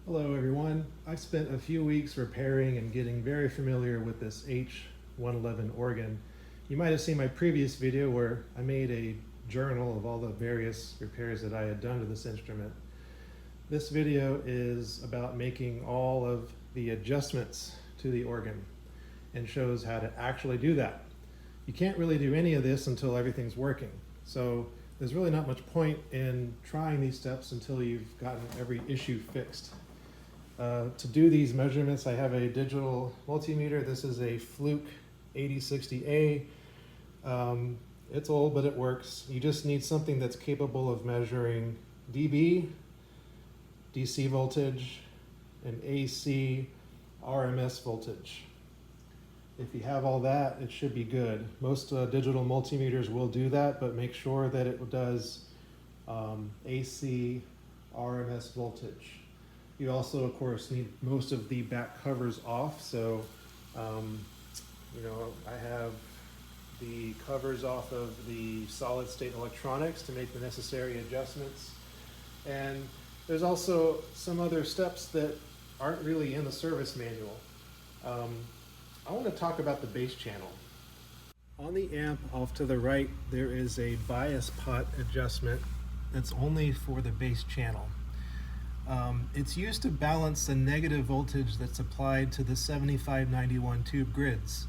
Hello everyone. I've spent a few weeks repairing and getting very familiar with this H-111 organ. You might have seen my previous video where I made a journal of all the various repairs that I had done to this instrument. This video is about making all of the adjustments to the organ and shows how to actually do that. You can't really do any of this until everything's working. So there's really not much point in trying these steps until you've gotten every issue fixed. To do these measurements, I have a digital multimeter. This is a Fluke 8060A. It's old, but it works. You just need something that's capable of measuring dB, DC voltage, and AC, RMS voltage. If you have all that, it should be good. Most digital multimeters will do that, but make sure that it does AC, RMS voltage. You also, of course, need most of the back covers off. So, I have the covers off of the solid state electronics to make the necessary adjustments. And there's also some other steps that aren't really in the service manual. I want to talk about the bass channel. On the amp off to the right, there is a bias pot adjustment that's only for the bass channel. It's used to balance the negative voltage that's applied to the 7591 tube grids.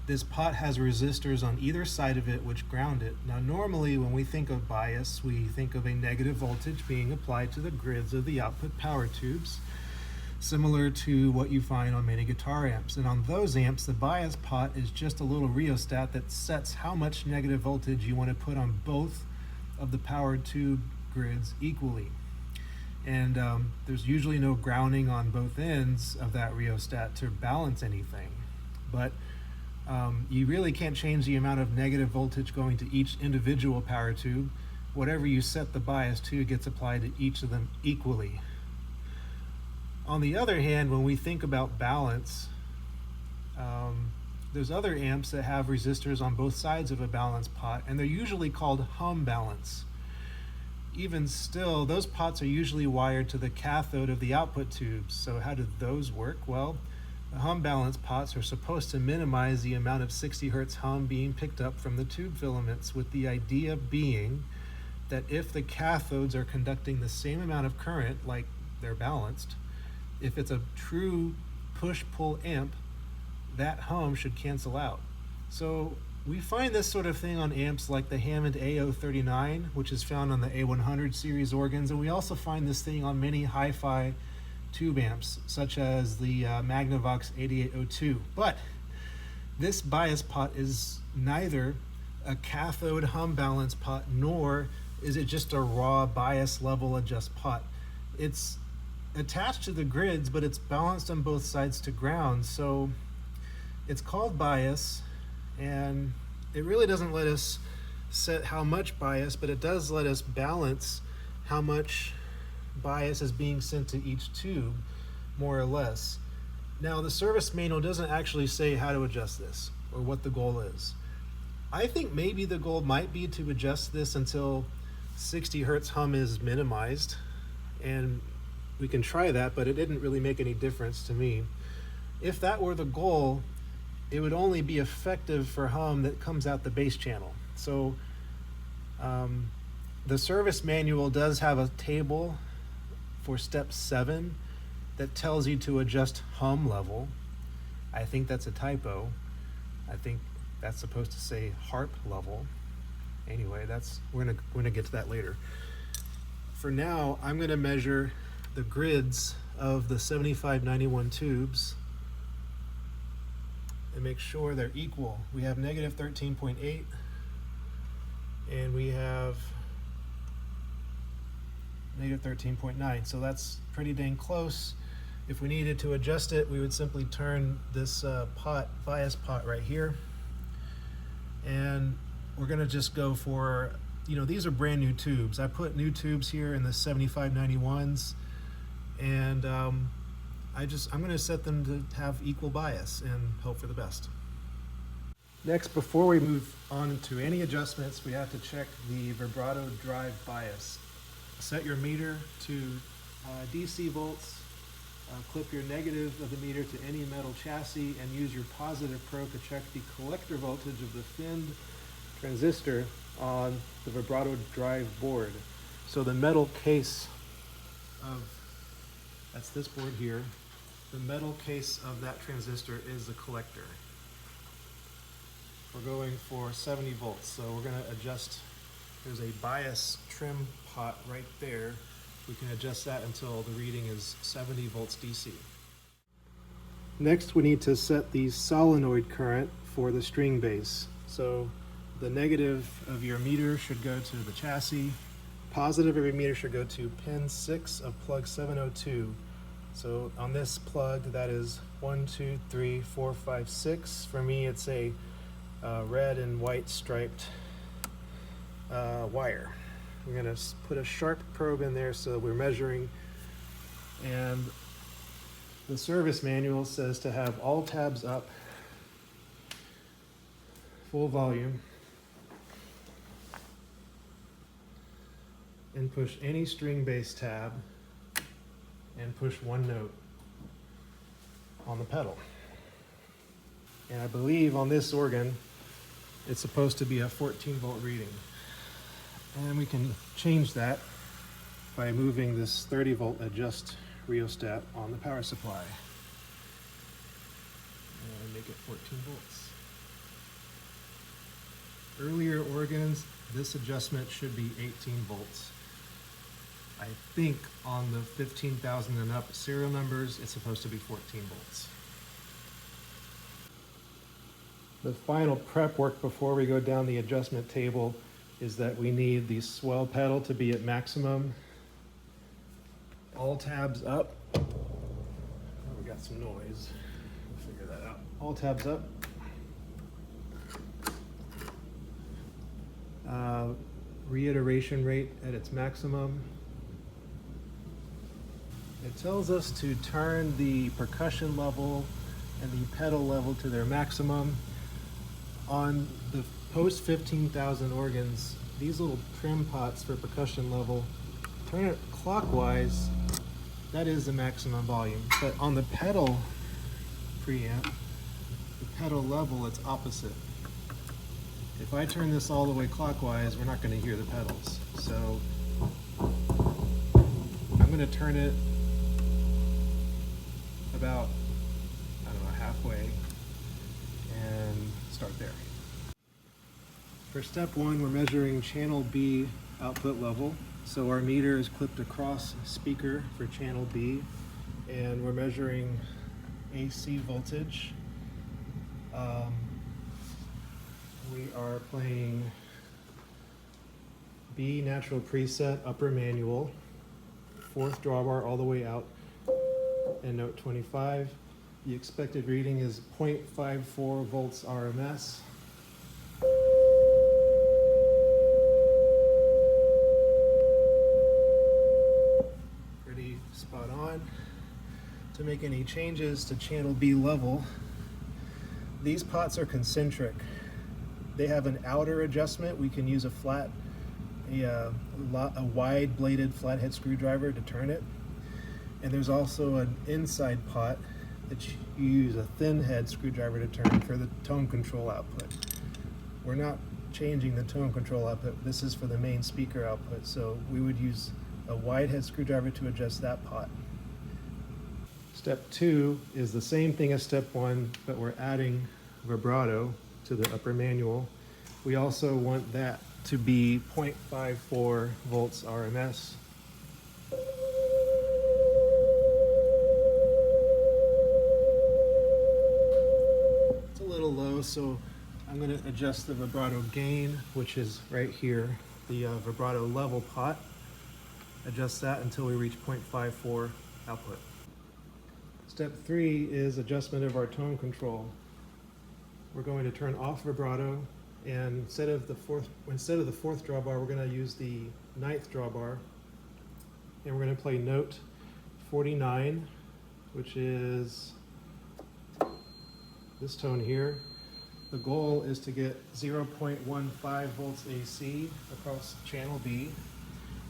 This pot has resistors on either side of it which ground it. Now normally when we think of bias, we think of a negative voltage being applied to the grids of the output power tubes, similar to what you find on many guitar amps. And on those amps, the bias pot is just a little rheostat that sets how much negative voltage you want to put on both of the power tube grids equally. And there's usually no grounding on both ends of that rheostat to balance anything. But you really can't change the amount of negative voltage going to each individual power tube. Whatever you set the bias to gets applied to each of them equally. On the other hand, when we think about balance, there's other amps that have resistors on both sides of a balance pot, and they're usually called hum balance. Even still, those pots are usually wired to the cathode of the output tubes. So how do those work? Well, the hum balance pots are supposed to minimize the amount of 60 Hertz hum being picked up from the tube filaments, with the idea being that if the cathodes are conducting the same amount of current, like they're balanced, if it's a true push-pull amp, that hum should cancel out. So we find this sort of thing on amps like the Hammond A039, which is found on the A100 series organs, and we also find this thing on many hi-fi tube amps, such as the Magnavox 8802. But this bias pot is neither a cathode hum balance pot, nor is it just a raw bias level adjust pot. It's attached to the grids, but it's balanced on both sides to ground, so it's called bias. And it really doesn't let us set how much bias, but it does let us balance how much bias is being sent to each tube, more or less. Now, the service manual doesn't actually say how to adjust this or what the goal is. I think maybe the goal might be to adjust this until 60 Hertz hum is minimized, and we can try that, but it didn't really make any difference to me. If that were the goal, it would only be effective for hum that comes out the bass channel. So the service manual does have a table for step 7 that tells you to adjust hum level. I think that's a typo. I think that's supposed to say harp level. Anyway, we're gonna get to that later. For now, I'm gonna measure the grids of the 7591 tubes and make sure they're equal. We have negative 13.8 and we have negative 13.9, so that's pretty dang close. If we needed to adjust it, we would simply turn this bias pot right here, and we're gonna just go for, these are brand new tubes. I put new tubes here in the 7591s, and I'm going to set them to have equal bias and hope for the best. Next, before we move on to any adjustments, we have to check the vibrato drive bias. Set your meter to DC volts Clip your negative of the meter to any metal chassis and use your positive probe to check the collector voltage of the thinned transistor on the vibrato drive board. So the metal case of, that's this board here, the metal case of that transistor is the collector. We're going for 70 volts, so we're going to adjust. There's a bias trim pot right there. We can adjust that until the reading is 70 volts DC. Next, we need to set the solenoid current for the string bass. So the negative of your meter should go to the chassis. Positive of your meter should go to pin 6 of plug 702. So on this plug, that is 1, 2, 3, 4, 5, 6. For me, it's a red and white striped wire. We're going to put a sharp probe in there so we're measuring, and the service manual says to have all tabs up, full volume, and push any string bass tab and push one note on the pedal. And I believe on this organ it's supposed to be a 14 volt reading. And we can change that by moving this 30 volt adjust rheostat on the power supply and make it 14 volts. Earlier organs, this adjustment should be 18 volts. I think on the 15,000 and up serial numbers, it's supposed to be 14 volts. The final prep work before we go down the adjustment table is that we need the swell pedal to be at maximum. All tabs up. Oh, we got some noise. We'll figure that out. All tabs up. Reiteration rate at its maximum. It tells us to turn the percussion level and the pedal level to their maximum. On the post 15,000 organs, these little trim pots for percussion level, turn it clockwise, that is the maximum volume. But on the pedal preamp, the pedal level, it's opposite. If I turn this all the way clockwise, we're not going to hear the pedals. So I'm going to turn it about, I don't know, halfway and start there. For step one, we're measuring channel B output level. So our meter is clipped across speaker for channel B, and we're measuring AC voltage. We are playing B natural preset upper manual, 4th drawbar all the way out, and note 25. The expected reading is 0.54 volts RMS. Pretty spot on. To make any changes to channel B level, these pots are concentric. They have an outer adjustment. We can use a wide bladed flathead screwdriver to turn it. And there's also an inside pot that you use a thin head screwdriver to turn for the tone control output. We're not changing the tone control output. This is for the main speaker output. So we would use a wide head screwdriver to adjust that pot. Step 2 is the same thing as step 1, but we're adding vibrato to the upper manual. We also want that to be 0.54 volts RMS. It's a little low, so I'm going to adjust the vibrato gain, which is right here, the vibrato level pot. Adjust that until we reach 0.54 output. Step 3 is adjustment of our tone control. We're going to turn off vibrato, and instead of the fourth drawbar, we're going to use the 9th drawbar, and we're going to play note 49, which is this tone here. The goal is to get 0.15 volts AC across channel B,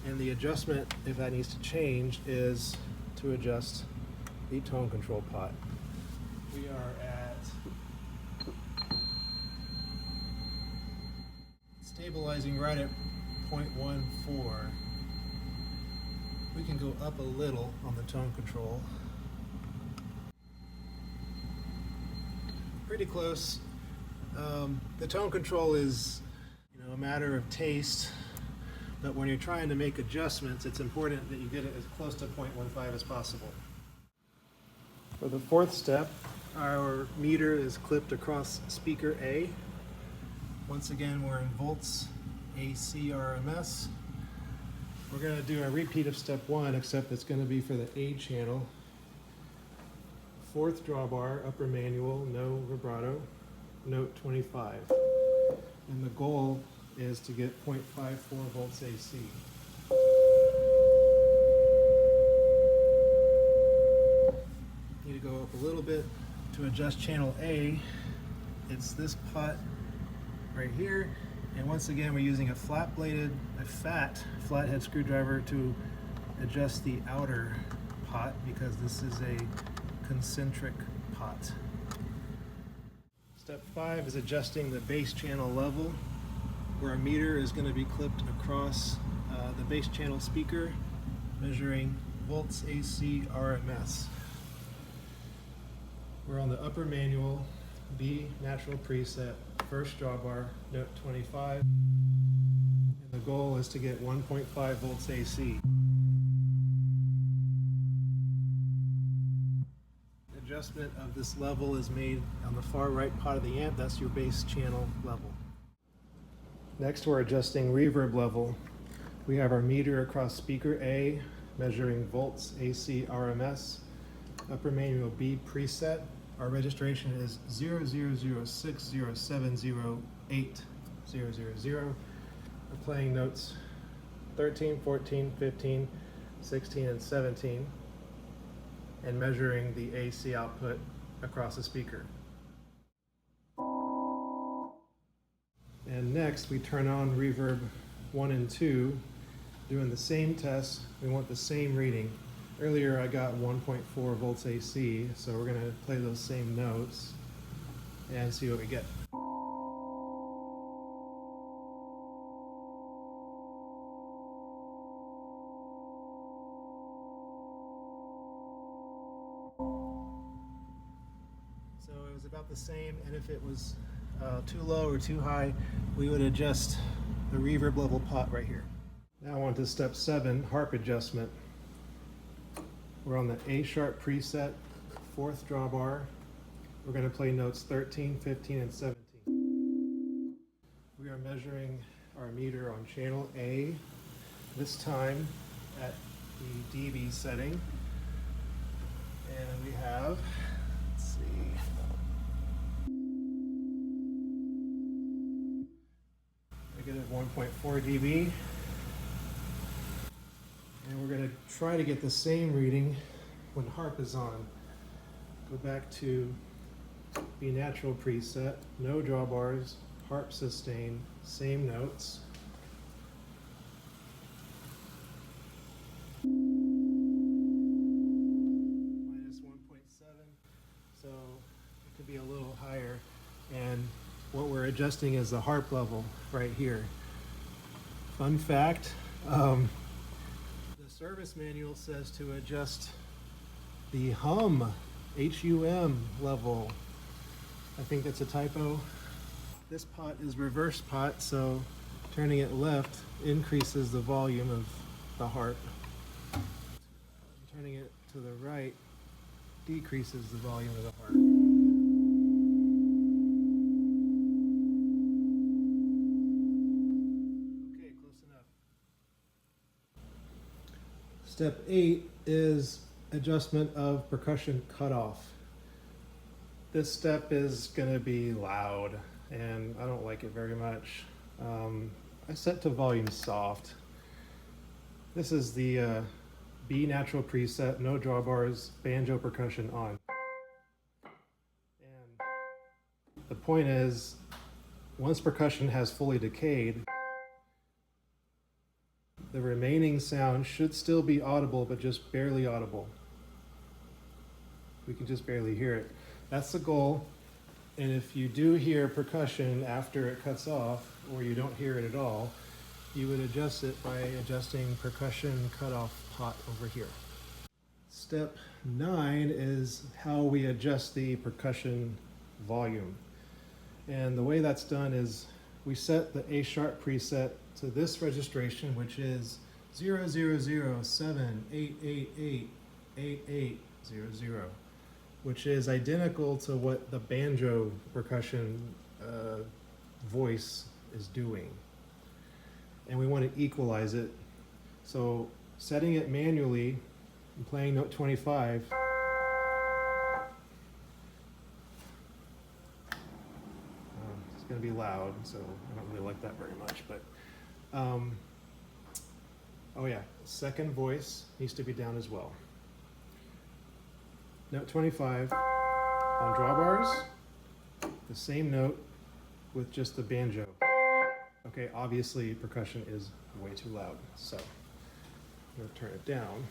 and the adjustment, if that needs to change, is to adjust the tone control pot. We are at stabilizing right at 0.14. We can go up a little on the tone control. Pretty close. The tone control is, a matter of taste, but when you're trying to make adjustments, it's important that you get it as close to 0.15 as possible. For the fourth step, our meter is clipped across speaker A. Once again, we're in volts, AC, RMS. We're going to do a repeat of step 1, except it's going to be for the A channel. Fourth drawbar, upper manual, no vibrato, note 25. And the goal is to get 0.54 volts AC. Need to go up a little bit to adjust channel A. It's this pot right here. And once again, we're using a fat flathead screwdriver to adjust the outer pot because this is a concentric pot. Step 5 is adjusting the bass channel level, where our meter is going to be clipped across the bass channel speaker, measuring volts AC RMS. We're on the upper manual, B natural preset, first drawbar, note 25, and the goal is to get 1.5 volts AC. Adjustment of this level is made on the far right pot of the amp. That's your bass channel level. Next, we're adjusting reverb level. We have our meter across speaker A, measuring volts AC RMS. Upper manual B preset. Our registration is 00060708000. We're playing notes 13, 14, 15, 16, and 17. And measuring the AC output across the speaker. And next we turn on reverb 1 and 2, doing the same test. We want the same reading. Earlier I got 1.4 volts AC, so we're going to play those same notes and see what we get. So it was about the same, and if it was too low or too high, we would adjust the reverb level pot right here. Now on to step 7, harp adjustment. We're on the A sharp preset, fourth drawbar. We're going to play notes 13, 15, and 17. We are measuring our meter on channel A, this time at the dB setting. And we have, let's see, negative 1.4 dB. And we're going to try to get the same reading when harp is on. Go back to B natural preset, no drawbars, harp sustain, same notes. Minus 1.7, so it could be a little higher. And what we're adjusting is the harp level right here. Fun fact, the service manual says to adjust the hum, H-U-M level. I think that's a typo. This pot is reverse pot, so turning it left increases the volume of the harp. Turning it to the right decreases the volume of the harp. Okay, close enough. Step 8 is adjustment of percussion cutoff. This step is going to be loud, and I don't like it very much. I set to volume soft. This is the B natural preset, no drawbars, banjo percussion on. And the point is, once percussion has fully decayed, the remaining sound should still be audible, but just barely audible. we can just barely hear it. That's the goal. And if you do hear percussion after it cuts off, or you don't hear it at all, you would adjust it by adjusting percussion cutoff pot over here. Step 9 is how we adjust the percussion volume. And the way that's done is we set the A sharp preset to this registration, which is 00078888800, which is identical to what the banjo percussion voice is doing. And we want to equalize it. So setting it manually and playing note 25, it's going to be loud, so I don't really like that very much, but oh yeah, second voice needs to be down as well. Note 25 on drawbars, the same note with just the banjo. Okay, obviously percussion is way too loud, so I'm going to turn it down.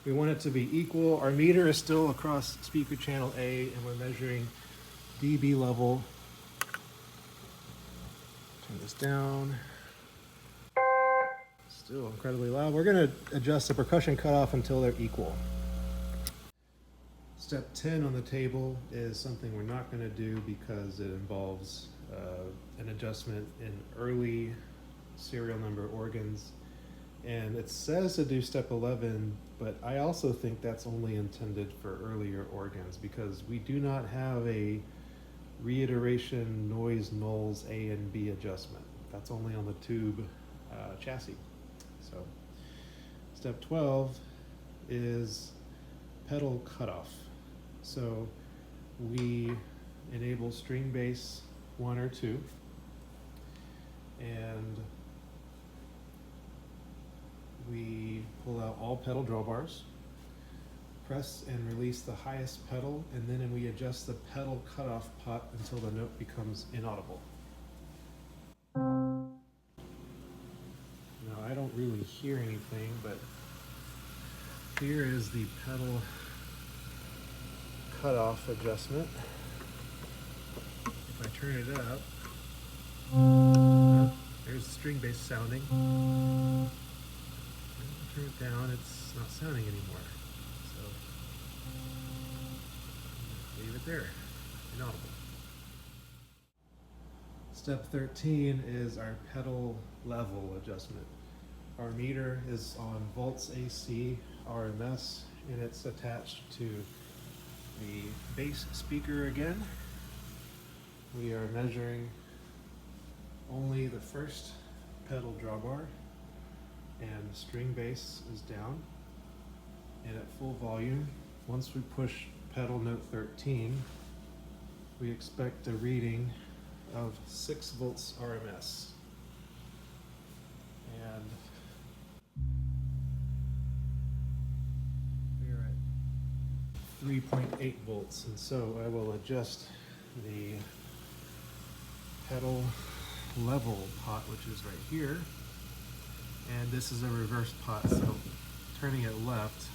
We want it to be equal. Our meter is still across speaker channel A, and we're measuring dB level. Turn this down. Still incredibly loud. We're going to adjust the percussion cutoff until they're equal. Step 10 on the table is something we're not going to do because it involves an adjustment in early serial number organs. And it says to do step 11, but I also think that's only intended for earlier organs because we do not have a reiteration noise nulls A and B adjustment. That's only on the tube chassis. So step 12 is pedal cutoff. So we enable string bass 1 or 2, and we pull out all pedal drawbars, press and release the highest pedal, and then we adjust the pedal cutoff pot until the note becomes inaudible. Now I don't really hear anything, but here is the pedal cutoff adjustment. If I turn it up, there's the string bass sounding. Turn it down, it's not sounding anymore. So leave it there, inaudible. Step 13 is our pedal level adjustment. Our meter is on volts AC RMS, and it's attached to the bass speaker again. We are measuring only the first pedal drawbar, and the string bass is down. And at full volume, once we push pedal note 13, we expect a reading of 6 volts RMS. And we're at 3.8 volts. And so I will adjust the pedal level pot, which is right here. And this is a reverse pot, so turning it left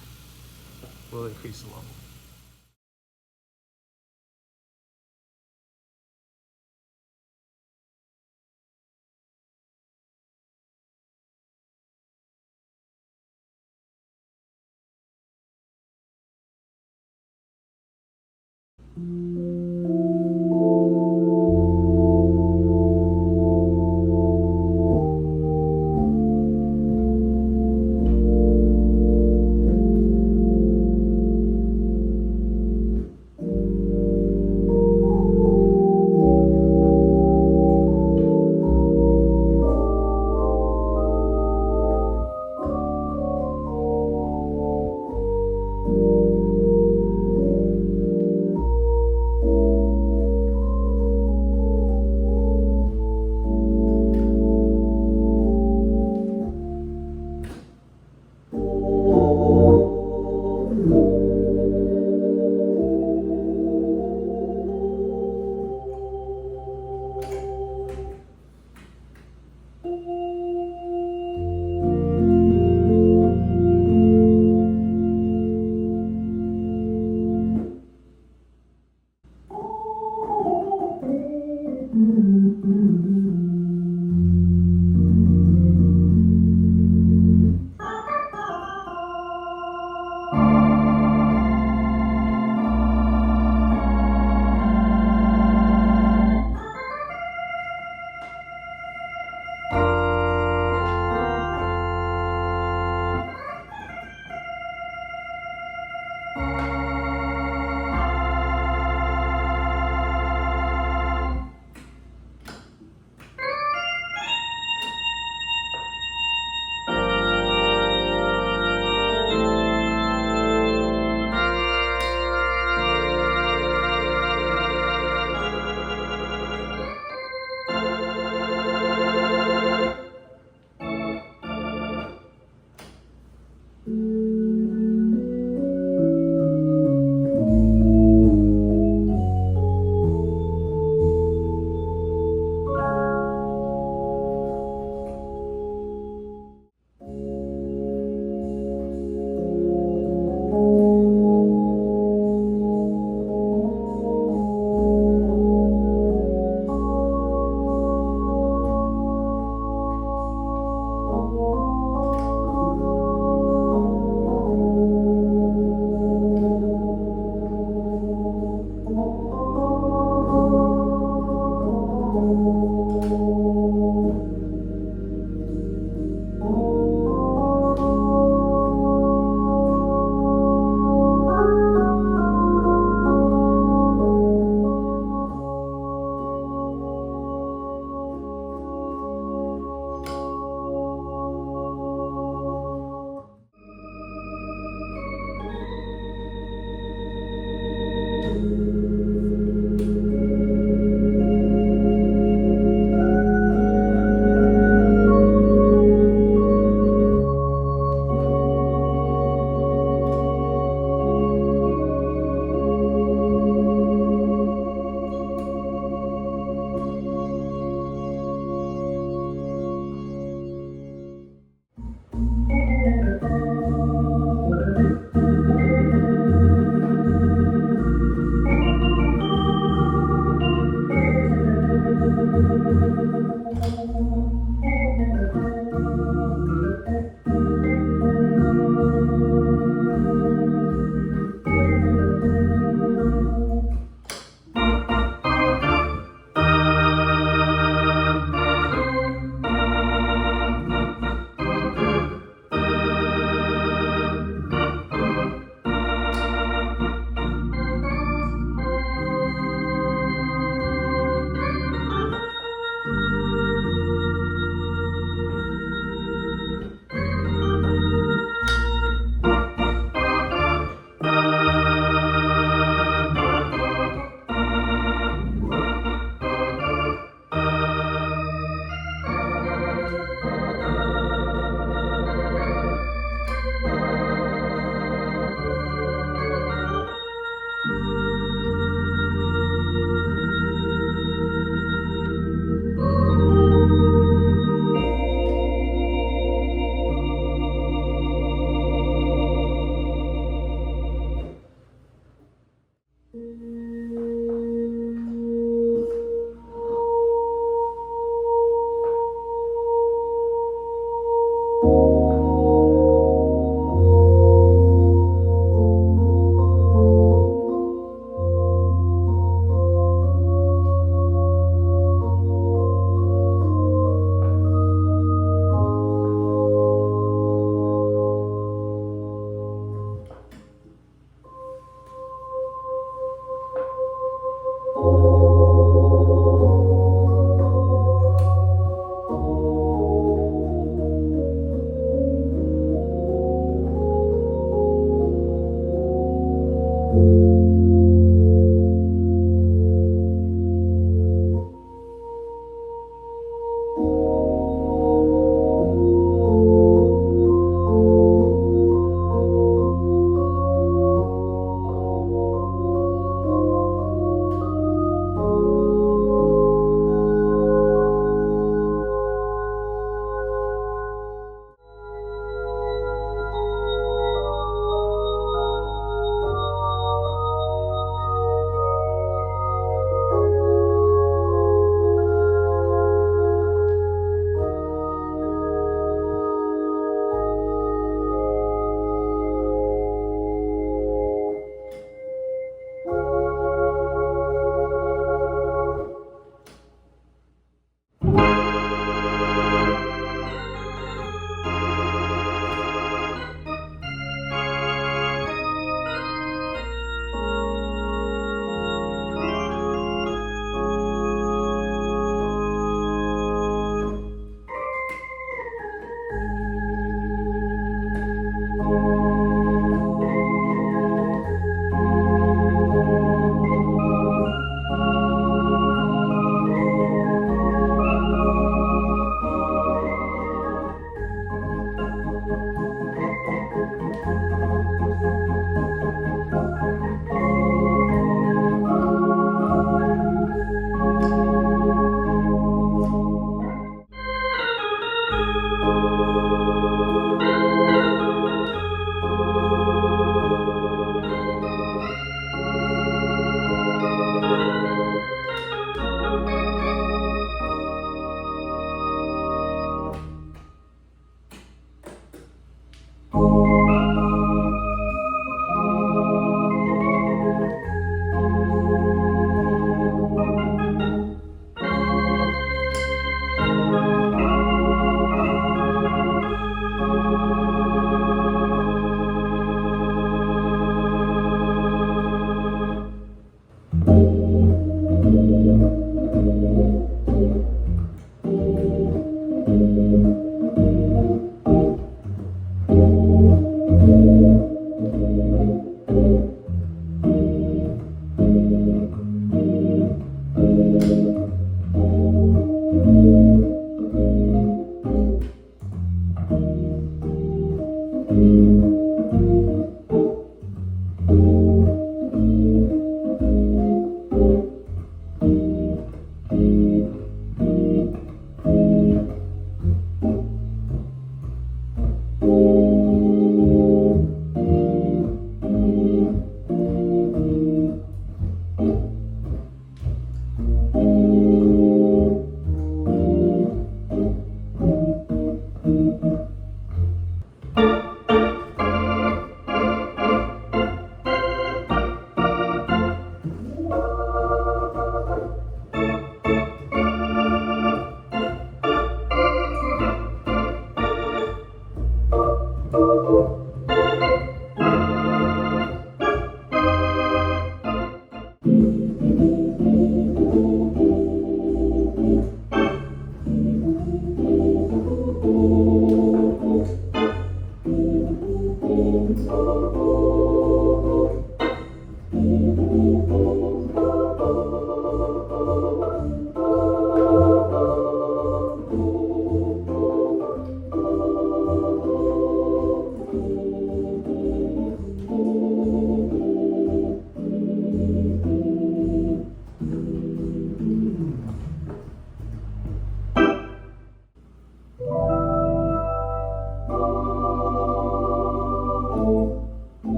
will increase the level.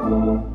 Thank you.